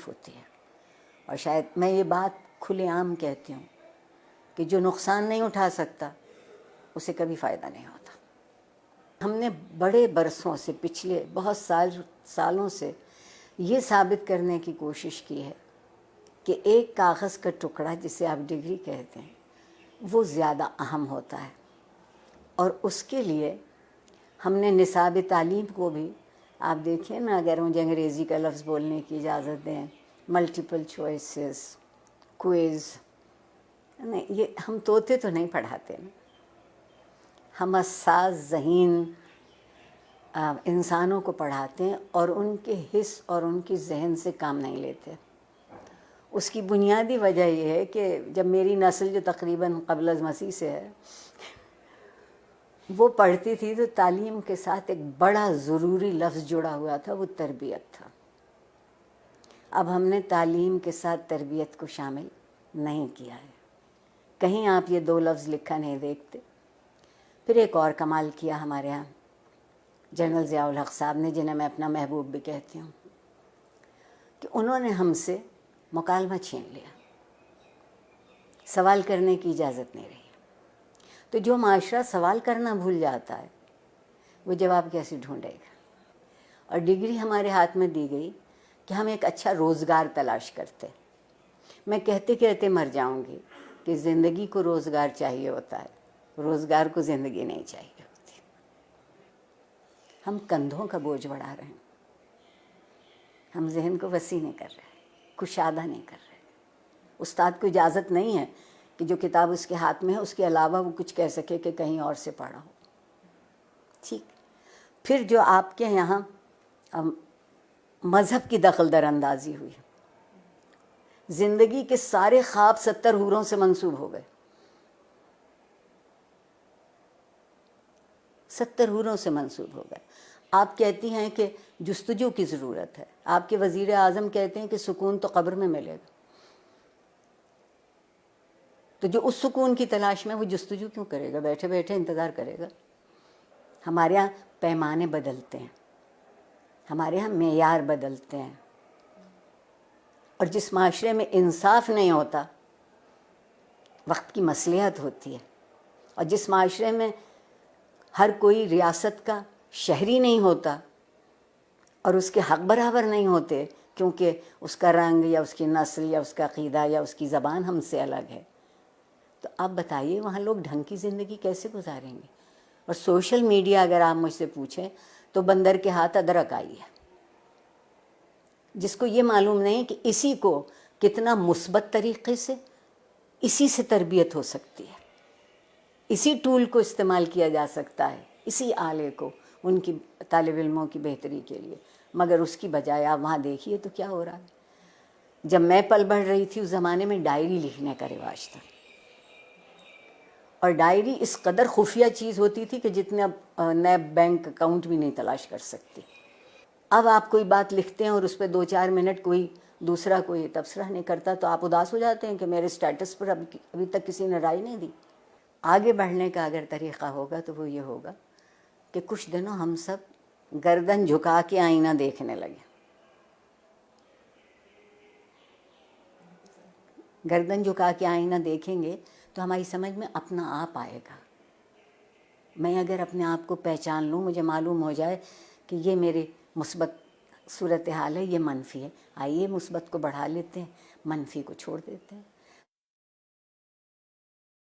تکلیف ہوتی ہے. اور شاید میں یہ بات کھلے عام کہتی ہوں کہ جو نقصان نہیں اٹھا سکتا اسے کبھی فائدہ نہیں ہوتا. ہم نے بڑے برسوں سے، پچھلے بہت سالوں سے یہ ثابت کرنے کی کوشش کی ہے کہ ایک کاغذ کا ٹکڑا جسے آپ ڈگری کہتے ہیں وہ زیادہ اہم ہوتا ہے. اور اس کے لیے ہم نے نصاب تعلیم کو بھی، آپ دیکھیں نا، اگر مجھے انگریزی کا لفظ بولنے کی اجازت دیں، ملٹیپل چوائسز، کوئز، نہیں، یہ ہم طوطے تو نہیں پڑھاتے نا، ہم حساس ذہین انسانوں کو پڑھاتے ہیں اور ان کے حس اور ان کی ذہن سے کام نہیں لیتے. اس کی بنیادی وجہ یہ ہے کہ جب میری نسل جو تقریباً قبل از مسیح سے ہے وہ پڑھتی تھی تو تعلیم کے ساتھ ایک بڑا ضروری لفظ جڑا ہوا تھا، وہ تربیت تھا. اب ہم نے تعلیم کے ساتھ تربیت کو شامل نہیں کیا ہے. کہیں آپ یہ دو لفظ لکھا نہیں دیکھتے. پھر ایک اور کمال کیا ہمارے ہاں جنرل ضیاء الحق صاحب نے، جنہیں میں اپنا محبوب بھی کہتی ہوں، کہ انہوں نے ہم سے مکالمہ چھین لیا، سوال کرنے کی اجازت نہیں رہی. تو جو معاشرہ سوال کرنا بھول جاتا ہے وہ جواب کیسے ڈھونڈے گا؟ اور ڈگری ہمارے ہاتھ میں دی گئی کہ ہم ایک اچھا روزگار تلاش کرتے. میں کہتے کہتے مر جاؤں گی کہ زندگی کو روزگار چاہیے ہوتا ہے، روزگار کو زندگی نہیں چاہیے ہوتی. ہم کندھوں کا بوجھ بڑھا رہے ہیں، ہم ذہن کو وسیع نہیں کر رہے، کشادہ نہیں کر رہے. استاد کو اجازت نہیں ہے کہ جو کتاب اس کے ہاتھ میں ہے اس کے علاوہ وہ کچھ کہہ سکے کہ کہیں اور سے پڑھا ہو. ٹھیک. پھر جو آپ کے یہاں مذہب کی دخل در اندازی ہوئی، زندگی کے سارے خواب 70 حوروں سے منسوب ہو گئے. 70 حوروں سے منسوب ہو گئے. آپ کہتی ہیں کہ جستجو کی ضرورت ہے، آپ کے وزیر اعظم کہتے ہیں کہ سکون تو قبر میں ملے گا. تو جو اس سکون کی تلاش میں، وہ جستجو کیوں کرے گا؟ بیٹھے بیٹھے انتظار کرے گا. ہمارے یہاں پیمانے بدلتے ہیں، ہمارے یہاں معیار بدلتے ہیں. اور جس معاشرے میں انصاف نہیں ہوتا وقت کی مصلحت ہوتی ہے. اور جس معاشرے میں ہر کوئی ریاست کا شہری نہیں ہوتا اور اس کے حق برابر نہیں ہوتے کیونکہ اس کا رنگ یا اس کی نسل یا اس کا عقیدہ یا اس کی زبان ہم سے الگ ہے، تو آپ بتائیے وہاں لوگ ڈھنگ کی زندگی کیسے گزاریں گے؟ اور سوشل میڈیا اگر آپ مجھ سے پوچھیں تو بندر کے ہاتھ ادرک آئی ہے. جس کو یہ معلوم نہیں کہ اسی کو کتنا مثبت طریقے سے اسی سے تربیت ہو سکتی ہے، اسی ٹول کو استعمال کیا جا سکتا ہے، اسی آلے کو ان کی طالب علموں کی بہتری کے لیے. مگر اس کی بجائے آپ وہاں دیکھیے تو کیا ہو رہا ہے. جب میں پل بڑھ رہی تھی اس زمانے میں ڈائری لکھنے کا رواج تھا، اور ڈائری اس قدر خفیہ چیز ہوتی تھی کہ جتنے اب نیب بینک اکاؤنٹ بھی نہیں تلاش کر سکتی. اب آپ کوئی بات لکھتے ہیں اور اس پہ 2-4 منٹ کوئی دوسرا کوئی تبصرہ نہیں کرتا تو آپ اداس ہو جاتے ہیں کہ میرے سٹیٹس پر ابھی تک کسی نے رائے نہیں دی. آگے بڑھنے کا اگر طریقہ ہوگا تو وہ یہ ہوگا کہ کچھ دنوں ہم سب گردن جھکا کے آئینہ دیکھنے لگے. گردن جھکا کے آئینہ دیکھیں گے تو ہماری سمجھ میں اپنا آپ آئے گا. میں اگر اپنے آپ کو پہچان لوں، مجھے معلوم ہو جائے کہ یہ میرے مثبت صورتحال ہے، یہ منفی ہے، آئیے مثبت کو بڑھا لیتے ہیں، منفی کو چھوڑ دیتے ہیں.